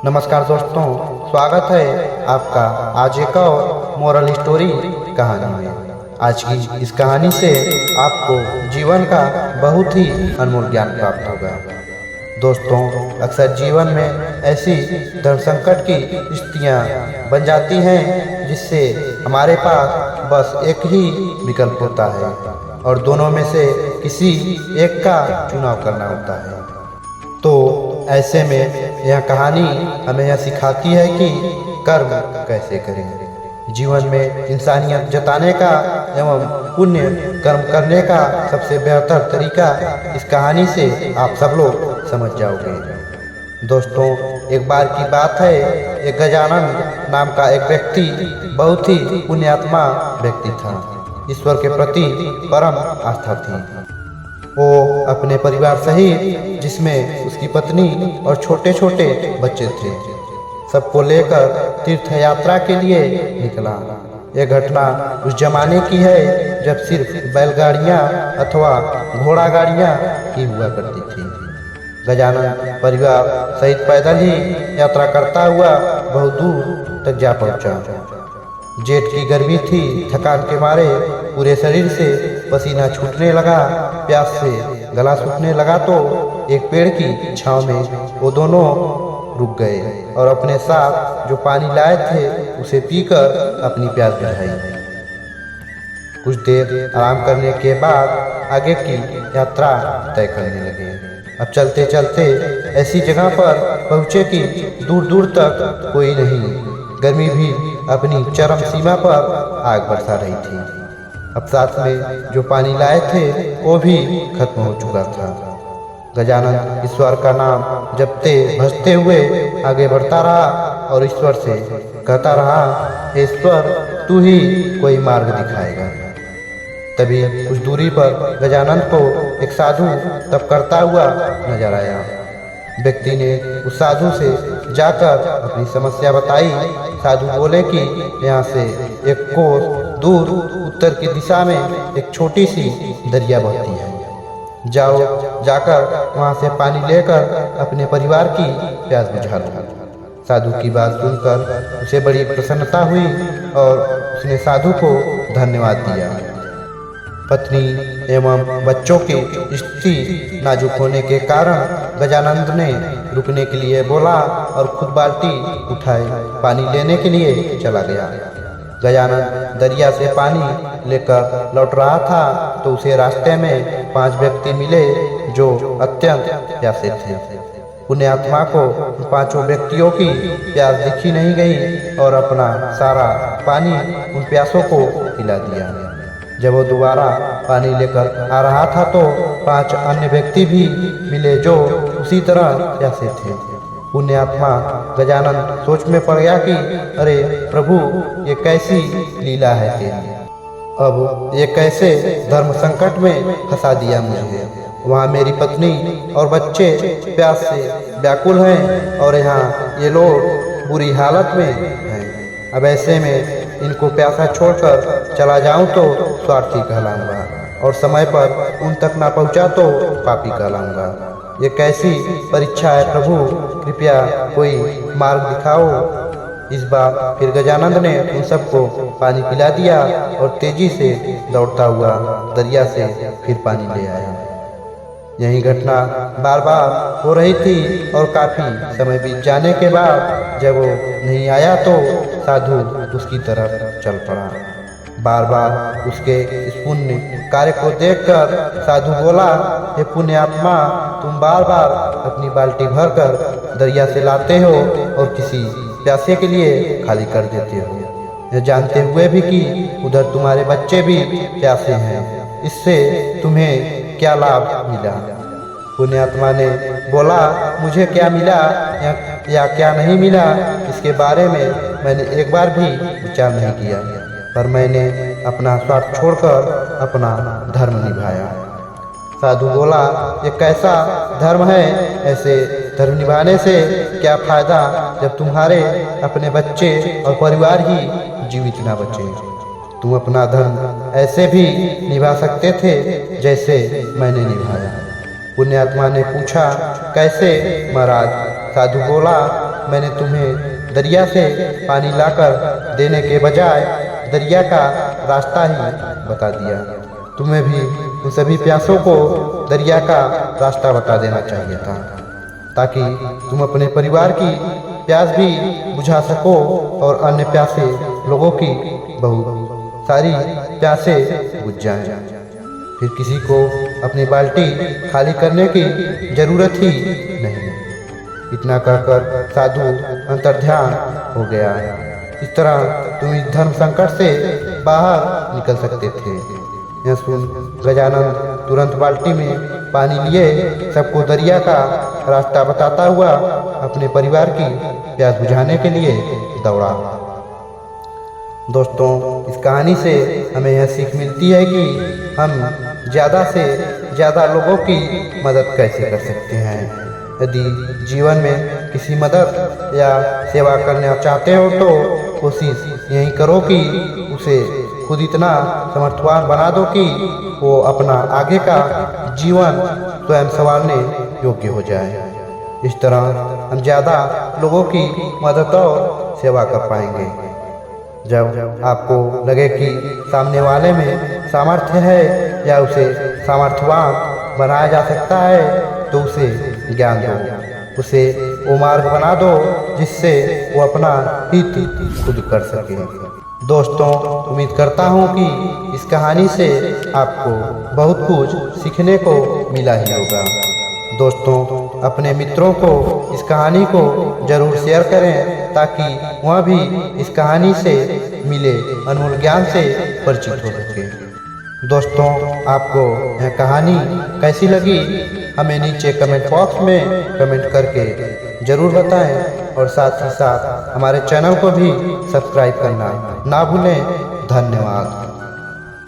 नमस्कार दोस्तों, स्वागत है आपका आज एक और मोरल स्टोरी कहानी में। आज की इस कहानी से आपको जीवन का बहुत ही अनमोल ज्ञान प्राप्त होगा। दोस्तों, अक्सर जीवन में ऐसी धन संकट की स्थितियाँ बन जाती हैं जिससे हमारे पास बस एक ही विकल्प होता है और दोनों में से किसी एक का चुनाव करना होता है। तो ऐसे में यह कहानी हमें यह सिखाती है कि कर्म कैसे करें। जीवन में इंसानियत जताने का एवं पुण्य कर्म करने का सबसे बेहतर तरीका इस कहानी से आप सब लोग समझ जाओगे। दोस्तों, एक बार की बात है, एक गजानन नाम का एक व्यक्ति बहुत ही पुण्यात्मा व्यक्ति था। ईश्वर के प्रति परम आस्था थी। वो अपने परिवार सहित, जिसमें उसकी पत्नी और छोटे छोटे बच्चे थे, सबको लेकर तीर्थ यात्रा के लिए निकला। यह घटना उस जमाने की है जब सिर्फ बैलगाड़ियाँ अथवा घोड़ा गाड़ियाँ ही हुआ करती थी। गजानन परिवार सहित पैदल ही यात्रा करता हुआ बहुत दूर तक जा पहुँचा। जेठ की गर्मी थी। थकान के मारे पूरे शरीर से पसीना छूटने लगा। प्यास से गला सूखने लगा तो एक पेड़ की छांव में वो दोनों रुक गए और अपने साथ जो पानी लाए थे उसे पीकर अपनी प्यास बुझाई। कुछ देर आराम करने के बाद आगे की यात्रा तय करने लगे। अब चलते चलते ऐसी जगह पर पहुँचे कि दूर दूर तक कोई नहीं। गर्मी भी अपनी चरम सीमा पर आग बरसा रही थी। अब साथ में जो पानी लाए थे वो भी खत्म हो चुका था। गजानन ईश्वर का नाम जपते भजते हुए आगे बढ़ता रहा और ईश्वर से कहता रहा, हे ईश्वर, तू ही कोई मार्ग दिखाएगा। तभी कुछ दूरी पर गजानन को एक साधु तप करता हुआ नजर आया। व्यक्ति ने उस साधु से जाकर अपनी समस्या बताई। साधु बोले कि यहाँ से एक कोस दूर उत्तर की दिशा में एक छोटी सी दरिया बहती है। जाओ, जाकर वहाँ से पानी लेकर अपने परिवार की प्यास बुझा लो। साधु की बात सुनकर उसे बड़ी प्रसन्नता हुई और उसने साधु को धन्यवाद दिया। पत्नी एवं बच्चों की स्थिति नाजुक होने के कारण गजानंद ने रुकने के लिए बोला और खुद बाल्टी उठाए पानी लेने के लिए चला गया। गजानंद दरिया से पानी लेकर लौट रहा था तो उसे रास्ते में 5 व्यक्ति मिले जो अत्यंत प्यासे थे। पुण्यात्मा को 5 व्यक्तियों की प्यास दिखी नहीं गई और अपना सारा पानी उन प्यासों को पिला दिया। जब वो दोबारा पानी लेकर आ रहा था तो 5 अन्य व्यक्ति भी मिले जो उसी तरह प्यासे थे। पुण्यात्मा गजानन सोच में पड़ गया कि अरे प्रभु, ये कैसी लीला है तेरी। अब ये कैसे धर्म संकट में फंसा दिया मुझे। वहाँ मेरी पत्नी और बच्चे प्यास से व्याकुल हैं और यहाँ ये लोग बुरी हालत में हैं। अब ऐसे में इनको प्यासा छोड़कर चला जाऊं तो स्वार्थी कहलाऊंगा और समय पर उन तक ना पहुंचा तो पापी कहलाऊंगा। ये कैसी परीक्षा है प्रभु, कृपया कोई मार्ग दिखाओ। इस बार फिर गजानंद ने उन सबको पानी पिला दिया और तेजी से दौड़ता हुआ दरिया से फिर पानी ले आया। यही घटना बार बार हो रही थी और काफी समय बीत जाने के बाद जब वो नहीं आया तो साधु उसकी तरफ चल पड़ा। बार बार उसके इस पुण्य कार्य को देखकर साधु बोला, हे पुण्यात्मा, तुम बार बार अपनी बाल्टी भरकर दरिया से लाते हो और किसी प्यासे के लिए खाली कर देते हो, यह जानते हुए भी कि उधर तुम्हारे बच्चे भी प्यासे हैं। इससे तुम्हें क्या लाभ मिला? पुण्यात्मा ने बोला, मुझे क्या मिला या क्या नहीं मिला इसके बारे में मैंने एक बार भी विचार नहीं किया, पर मैंने अपना स्वार्थ छोड़कर अपना धर्म निभाया। साधु बोला, ये कैसा धर्म है? ऐसे धर्म निभाने से क्या फायदा जब तुम्हारे अपने बच्चे और परिवार ही जीवित ना बचे। तुम अपना धर्म ऐसे भी निभा सकते थे जैसे मैंने निभाया। पुण्यात्मा ने पूछा, कैसे महाराज? साधु बोला, मैंने तुम्हें दरिया से पानी लाकर देने के बजाय दरिया का रास्ता ही बता दिया। तुम्हें भी उन सभी प्यासों को दरिया का रास्ता बता देना चाहिए था, ताकि तुम अपने परिवार की प्यास भी बुझा सको और अन्य प्यासे लोगों की बहुत सारी प्यासें बुझ जाएं। फिर किसी को अपनी बाल्टी खाली करने की जरूरत ही नहीं। इतना कहकर साधु अंतर्ध्यान हो गया। इस तरह तुम इस धर्म संकट से बाहर निकल सकते थे। यह सुन गजानन तुरंत बाल्टी में पानी लिए सबको दरिया का रास्ता बताता हुआ अपने परिवार की प्यास बुझाने के लिए दौड़ा। दोस्तों, इस कहानी से हमें यह सीख मिलती है कि हम ज़्यादा से ज़्यादा लोगों की मदद कैसे कर सकते हैं। यदि जीवन में किसी मदद या सेवा करना चाहते हो तो कोशिश यही करो कि उसे खुद इतना समर्थवान बना दो कि वो अपना आगे का जीवन स्वयं संवारने योग्य हो जाए। इस तरह हम ज़्यादा लोगों की मदद और सेवा कर पाएंगे। जब आपको लगे कि सामने वाले में सामर्थ्य है या उसे सामर्थ्यवान बनाया जा सकता है तो उसे ज्ञान दो, उसे वो मार्ग बना दो जिससे वो अपना हित खुद कर सके। दोस्तों, उम्मीद करता हूँ कि इस कहानी से आपको बहुत कुछ सीखने को मिला ही होगा। दोस्तों, अपने मित्रों को इस कहानी को जरूर शेयर करें ताकि वह भी इस कहानी से मिले अनमोल ज्ञान से परिचित हो सके। दोस्तों, आपको यह कहानी कैसी लगी हमें नीचे कमेंट बॉक्स में कमेंट करके जरूर बताएं और साथ ही साथ हमारे चैनल को भी सब्सक्राइब करना ना भूलें। धन्यवाद।